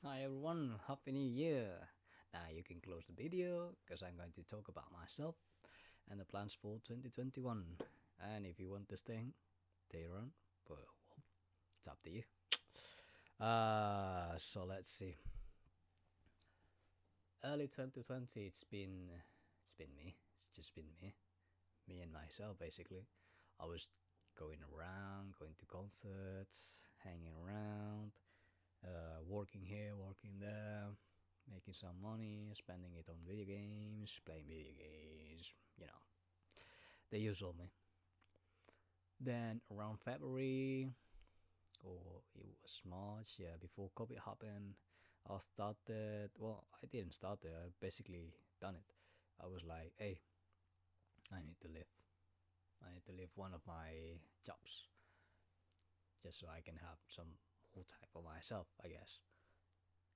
Hi everyone, Happy New Year! Now you can close the video because I'm going to talk about myself and the plans for 2021. And if you want to stay on, well, it's up to you. So let's see. Early 2020, it's been me. It's just been me and myself basically. I was going around, going to concerts, hanging around, working here, working there, making some money, spending it on video games, playing video games, you know, the usual me. Then around February, or it was March, yeah, before COVID happened, I started, well, I didn't start it, I basically done it. I was like, hey, I need to live. I need to leave one of my jobs just so I can have some more time for myself, I guess.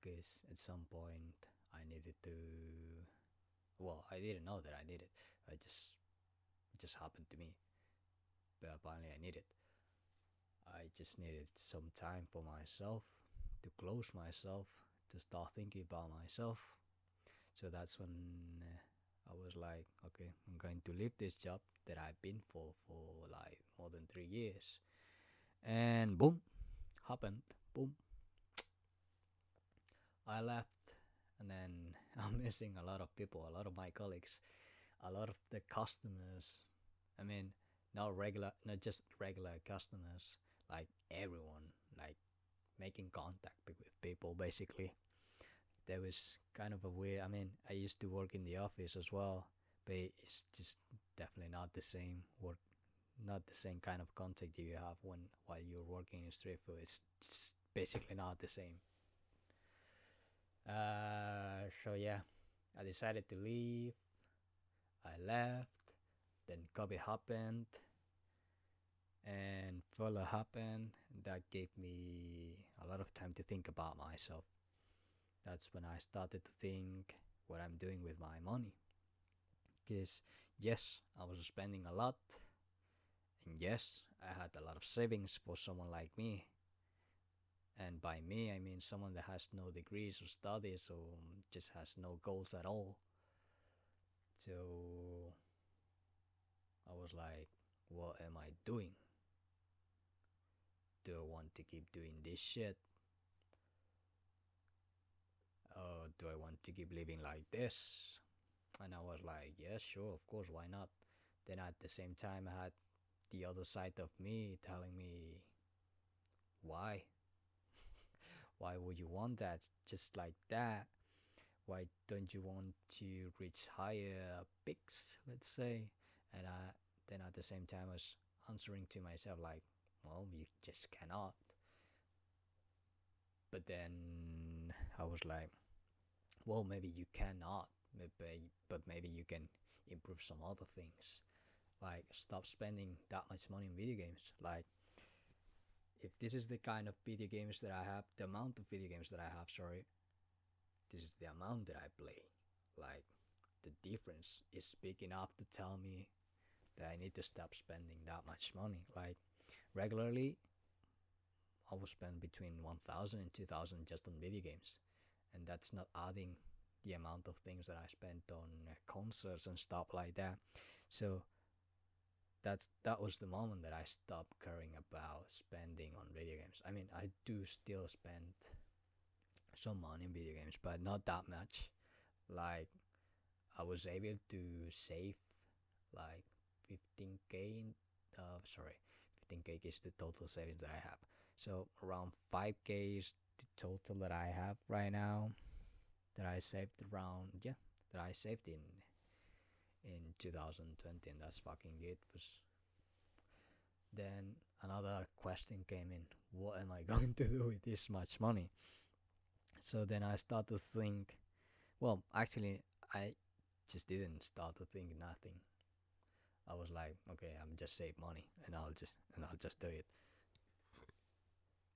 Because at some point I needed to, well, I didn't know that I needed. I just it just happened to me. But apparently I needed. I just needed some time for myself, to close myself, to start thinking about myself. So that's when I was like, okay, I'm going to leave this job that I've been for like more than 3 years. And boom, happened. Boom, I left, and then I'm missing a lot of people, a lot of my colleagues, a lot of the customers. I mean, not just regular customers, like everyone, like making contact with people basically. There was kind of a weird. I mean, I used to work in the office as well, but it's just definitely not the same work, not the same kind of contact you have while you're working in street food. It's just basically not the same. So yeah, I decided to leave. I left. Then COVID happened, and further happened. That gave me a lot of time to think about myself. That's when I started to think what I'm doing with my money. Because yes, I was spending a lot, and yes, I had a lot of savings for someone like me. And by me, I mean someone that has no degrees or studies or just has no goals at all. So I was like, what am I doing? Do I want to keep doing this shit? Do I want to keep living like this? And I was like, yeah, sure, of course, why not? Then at the same time, I had the other side of me telling me, why? Why would you want that just like that? Why don't you want to reach higher peaks, let's say? And then at the same time, I was answering to myself, like, well, you just cannot. But then I was like, well, maybe you cannot, but maybe you can improve some other things. Like, stop spending that much money on video games. Like, if this is the kind of video games that I have, the amount of video games that I have, sorry, this is the amount that I play. Like, the difference is big enough to tell me that I need to stop spending that much money. Like, regularly, I will spend between 1,000 and 2,000 just on video games. And that's not adding the amount of things that I spent on concerts and stuff like that. So that was the moment that I stopped caring about spending on video games. I mean, I do still spend some money in video games, but not that much. Like, I was able to save like 15k sorry, 15k is the total savings that I have. So around 5k is the total that I have right now, that I saved around, yeah, that I saved in 2020, and that's fucking good. Then another question came in: what am I going to do with this much money? So then I start to think. Well, actually, I just didn't start to think nothing. I was like, okay, I'm just save money, and I'll just do it,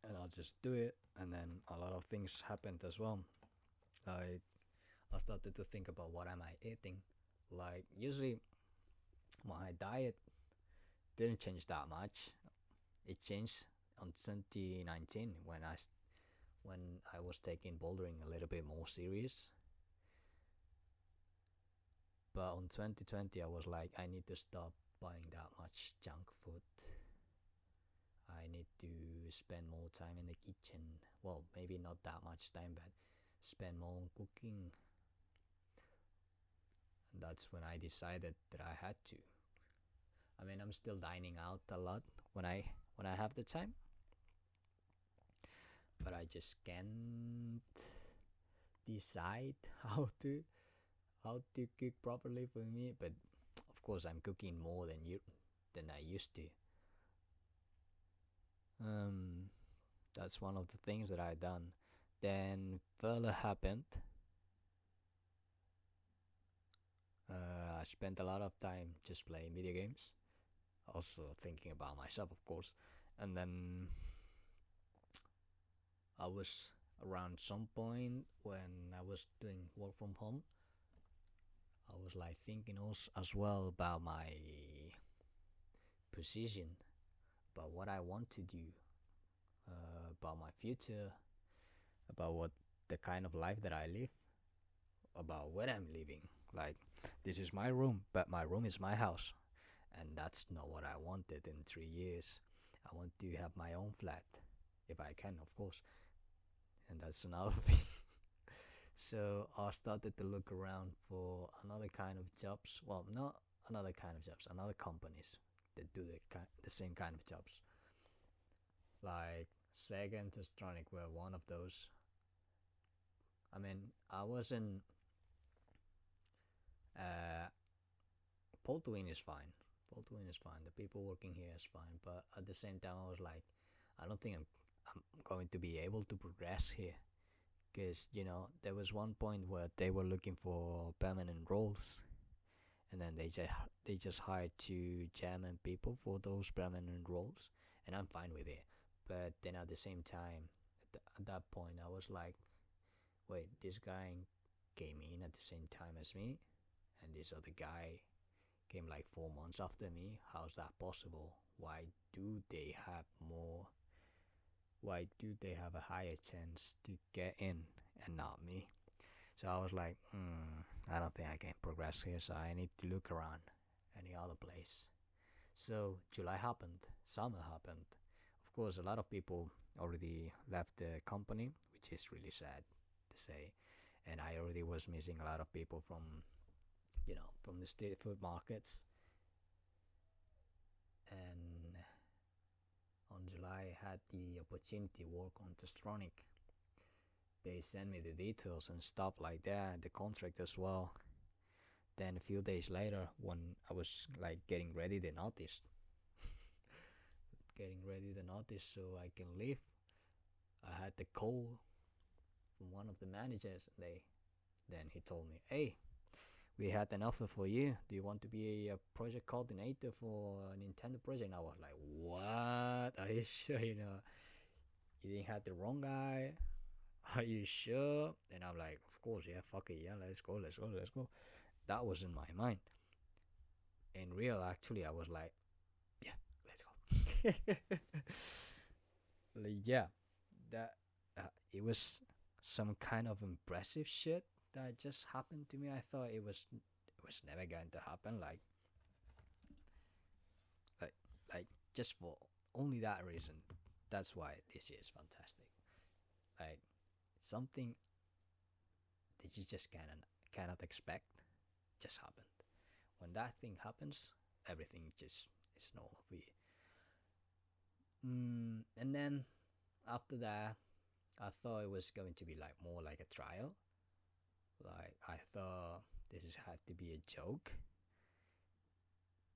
and I'll just do it, and then a lot of things happened as well. Like, I started to think about what am I eating. Like, usually my diet didn't change that much. It changed on 2019 when when I was taking bouldering a little bit more serious. But on 2020, I was like, I need to stop buying that much junk food. I need to spend more time in the kitchen. Well, maybe not that much time, but spend more on cooking. And that's when I decided that I had to. I mean, I'm still dining out a lot when I have the time, but I just can't decide how to cook properly for me. But of course, I'm cooking more than I used to. Um, that's one of the things that I done. Then further happened. I spent a lot of time just playing video games, also thinking about myself, of course. And then I was around some point when I was doing work from home. I was like thinking also as well about my position, about what I want to do, about my future, about what the kind of life that I live, about where I'm living. Like, this is my room, but my room is my house, and that's not what I wanted in 3 years. I want to have my own flat, if I can, of course, and that's another thing. So I started to look around for another kind of jobs. Well, not another kind of jobs, another companies that do the same kind of jobs. Like Sega and Testronic were one of those. I mean, I wasn't. Uh, Paul Twin is fine. Paul Twin is fine. The people working here is fine. But at the same time, I was like, I don't think I'm going to be able to progress here. Because, there was one point where they were looking for permanent roles. And then they just hired two German people for those permanent roles. And I'm fine with it. But then at the same time, at that point, I was like, wait, this guy came in at the same time as me. And this other guy came like 4 months after me. How's that possible? Do they have more? Why do they have a higher chance to get in and not me? So I was like, I don't think I can progress here, so I need to look around any other place. So July happened, summer happened. Of course, a lot of people already left the company, which is really sad to say. And I already was missing a lot of people from the street food markets. And on July, I had the opportunity to work on Testronic. They sent me the details and stuff like that, the contract as well. Then a few days later, when I was like getting ready the notice, so I can leave, I had the call from one of the managers. Then he told me, "Hey, we had an offer for you. Do you want to be a project coordinator for a Nintendo project?" And I was like, "What? Are you sure? You didn't have the wrong guy? Are you sure?" And I'm like, "Of course, yeah. Fuck it, yeah. Let's go. Let's go. Let's go." That was in my mind. In real, actually, I was like, "Yeah, let's go." Like, yeah, that it was some kind of impressive shit that just happened to me. I thought it was never going to happen. Like, like just for only that reason. That's why this year is fantastic. Like something that you just cannot expect just happened. When that thing happens, everything just is normal for you. And then after that, I thought it was going to be like more like a trial. Like I thought had to be a joke,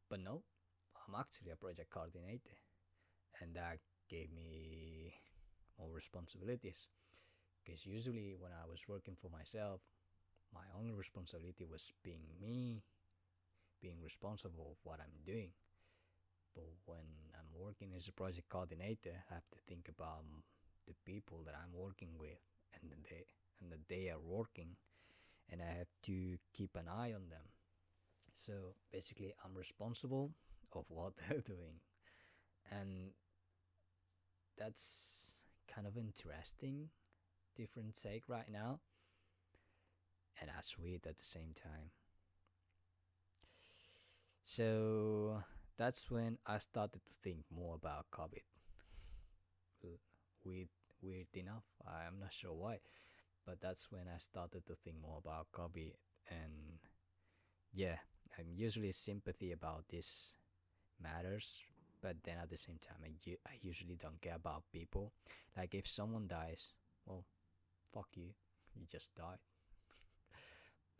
but no, I'm actually a project coordinator, and that gave me more responsibilities. Because usually when I was working for myself, my only responsibility was being responsible for what I'm doing. But when I'm working as a project coordinator, I have to think about the people that I'm working with and that they are working, and I have to keep an eye on them. So basically, I'm responsible of what they're doing, and that's kind of interesting different take right now, and that's weird at the same time. So that's when I started to think more about COVID. Weird, weird enough. I'm not sure why, but that's when I started to think more about COVID. And yeah, I'm usually sympathy about this matters, but then at the same time, I usually don't care about people. Like if someone dies, well, fuck you, you just died.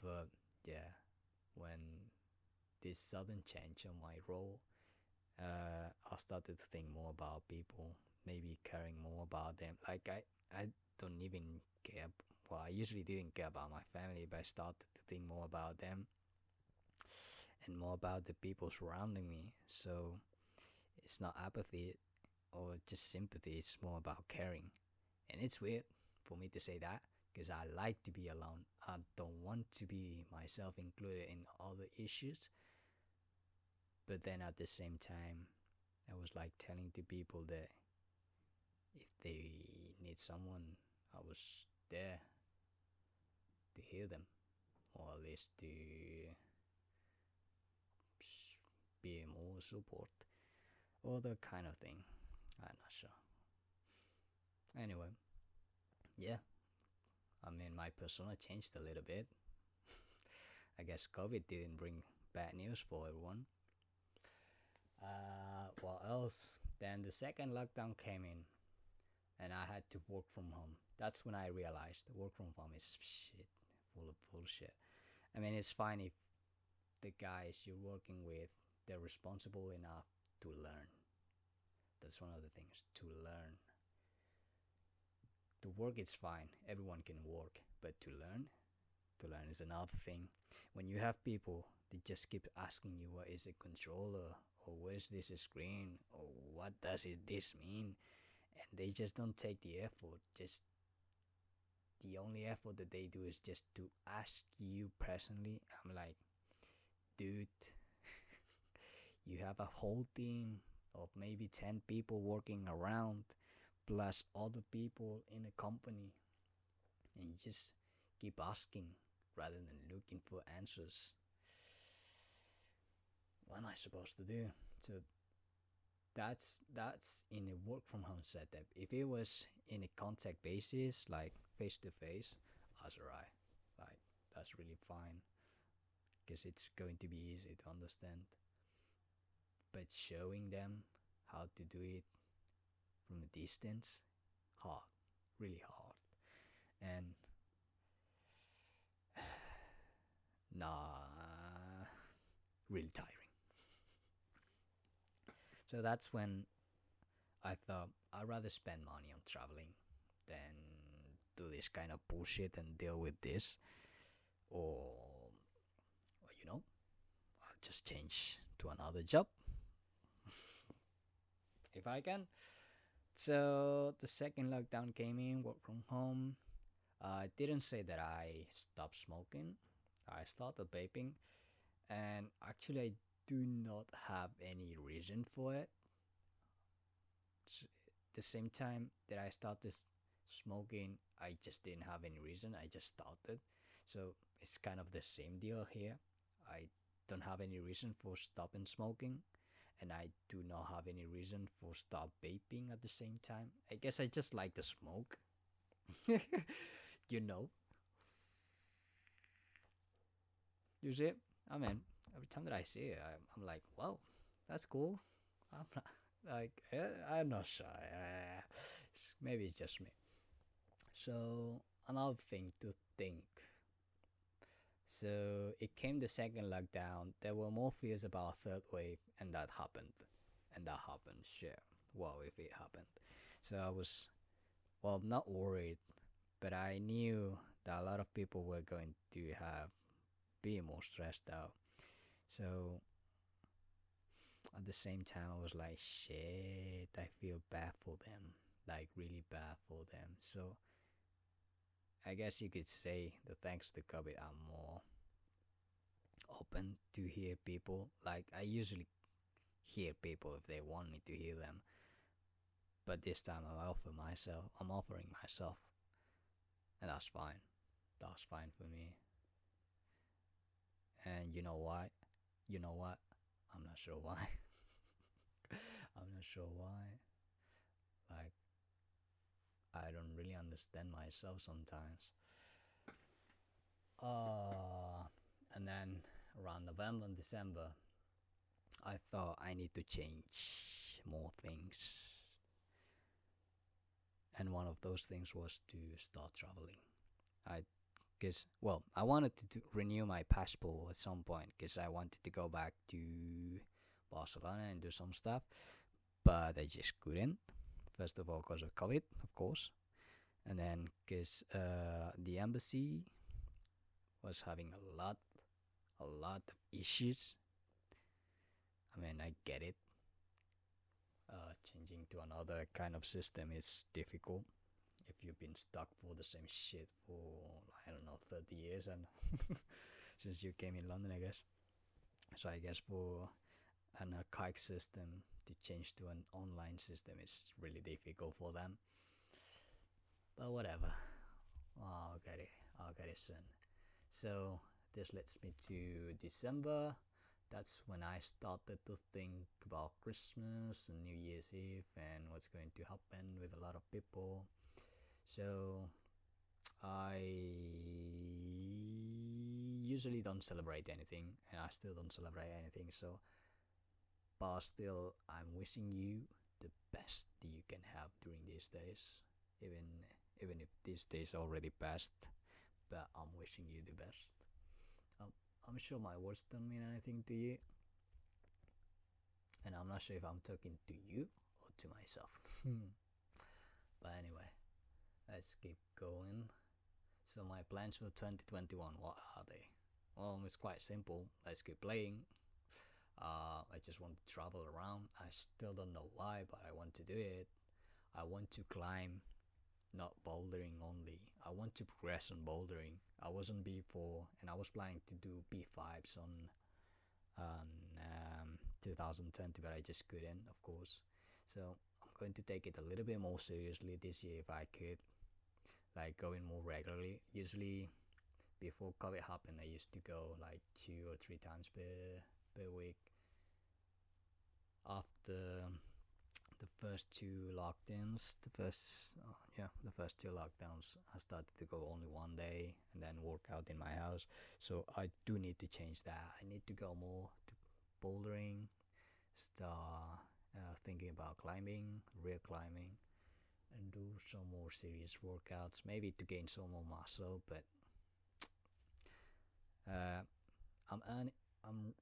But yeah, when this sudden change on my role, I started to think more about people, maybe caring more about them. Like I don't even care. Well, I usually didn't care about my family, but I started to think more about them and more about the people surrounding me. So it's not apathy or just sympathy, it's more about caring. And it's weird for me to say that because I like to be alone. I don't want to be myself included in all the issues. But then at the same time, I was like telling to people that if they need someone, I was there to hear them, or at least to be more support, or that kind of thing. I'm not sure. Anyway, yeah, I mean, my persona changed a little bit. I guess COVID didn't bring bad news for everyone. What else? Then the second lockdown came in, and I had to work from home. That's when I realized work from home is shit, full of bullshit. I mean, it's fine if the guys you're working with they're responsible enough to learn. That's one of the things to learn. To work is fine. Everyone can work, but to learn is another thing. When you have people that just keep asking you what is a controller or what is this screen or what does this mean, and they just don't take the effort. Just the only effort that they do is just to ask you personally. I'm like, dude, you have a whole team of maybe 10 people working around plus other people in the company, and you just keep asking rather than looking for answers. What am I supposed to do? So that's in a work from home setup. If it was in a contact basis, like face to face, that's alright. Like that's really fine because it's going to be easy to understand. But showing them how to do it from a distance, hard, really hard, and nah, really tiring. So that's when I thought I'd rather spend money on traveling than do this kind of bullshit and deal with this, or I'll just change to another job if I can. So the second lockdown came in, work from home. I didn't say that I stopped smoking. I started vaping, and actually, I do not have any reason for it. The same time that I started smoking, I just didn't have any reason. I just started. So it's kind of the same deal here. I don't have any reason for stopping smoking, and I do not have any reason for stop vaping at the same time. I guess I just like the smoke. you know, you see, I mean, every time that I see it, I'm like, wow, that's cool. I'm not, like, I'm not shy. Maybe it's just me. So another thing to think. So it came the second lockdown. There were more fears about a third wave, and that happened. And that happened. Sure. Wow, if it happened. So I was, well, not worried, but I knew that a lot of people were going to have be more stressed out. So at the same time, I was like, shit, I feel bad for them, like really bad for them. So I guess you could say that thanks to COVID, I'm more open to hear people. Like I usually hear people if they want me to hear them, but this time I'm offering myself. and that's fine. That's fine for me. And you know why? You know what? I'm not sure why. I'm not sure why. Like, I don't really understand myself sometimes. Uh, and then around November and December, I thought I need to change more things. And one of those things was to start traveling. I because well, I wanted to renew my passport at some point because I wanted to go back to Barcelona and do some stuff, but I just couldn't. First of all, because of COVID, of course, and then because the embassy was having a lot of issues. I mean, I get it. Changing to another kind of system is difficult if you've been stuck for the same shit for I don't know 30 years and since you came in London, I guess. So I guess for an archaic system to change to an online system is really difficult for them. But whatever, I'll get it. I'll get it soon. So this leads me to December. That's when I started to think about Christmas and New Year's Eve and what's going to happen with a lot of people. So I usually don't celebrate anything, and I still don't celebrate anything. So, but still, I'm wishing you the best that you can have during these days, even even if these days already passed. But I'm wishing you the best. Um, I'm sure my words don't mean anything to you, and I'm not sure if I'm talking to you or to myself. But anyway, let's keep going. So my plans for 2021, what are they? Well, it's quite simple. Let's keep playing. I just want to travel around. I still don't know why, but I want to do it. I want to climb, not bouldering only. I want to progress on bouldering. I was on B4 and I was planning to do B5s on 2020, but I just couldn't, of course. So I'm going to take it a little bit more seriously this year if I could, like going more regularly. Usually before COVID happened, I used to go like 2 or 3 times per week. After the first two lockdowns, the first two lockdowns, I started to go only one day and then work out in my house. So I do need to change that. I need to go more to bouldering, start thinking about climbing, real climbing, and do some more serious workouts, maybe to gain some more muscle. But uh, I'm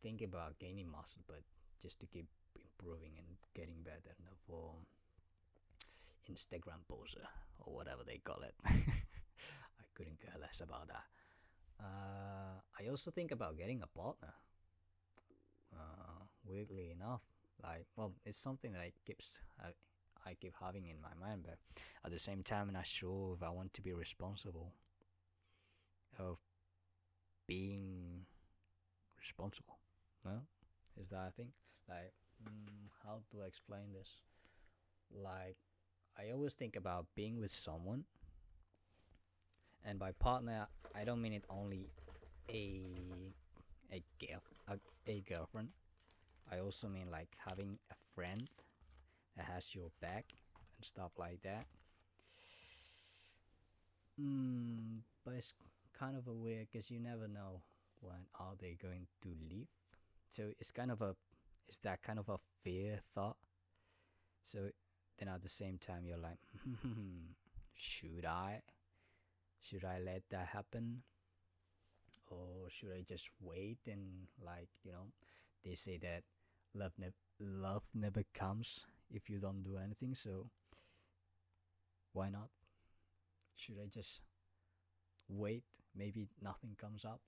thinking about gaining muscle, but just to keep improving and getting better for Instagram poser or whatever they call it. I couldn't care less about that. I also think about getting a partner. Weirdly enough, like well, it's something that I keep having in my mind, but at the same time, I'm not sure if I want to be responsible of being responsible. No, is that a thing? Like, how do I explain this? Like, I always think about being with someone, and by partner, I don't mean it only a a a girlfriend. I also mean like having a friend that has your back and stuff like that. But it's kind of a weird because you never know when are they going to leave. So it's that kind of a fear thought. So then at the same time you're like, should I? Should I let that happen? Or should I just wait and like, they say that love never comes if you don't do anything, so why not? Should I just wait? Maybe nothing comes up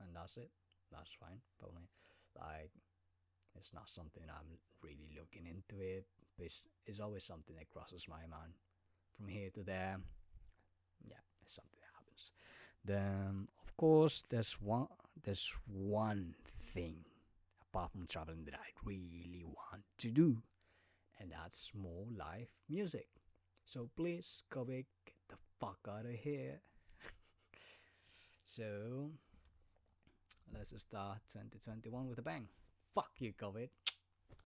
and that's it. That's fine for me. Like it's not something I'm really looking into it. But it's always something that crosses my mind. From here to there, yeah, it's something that happens. Then of course there's one thing apart from traveling that I really want to do, and that's more live music. So please, Cueck, get the fuck out of here. So let's start 2021 with a bang. Fuck you, COVID.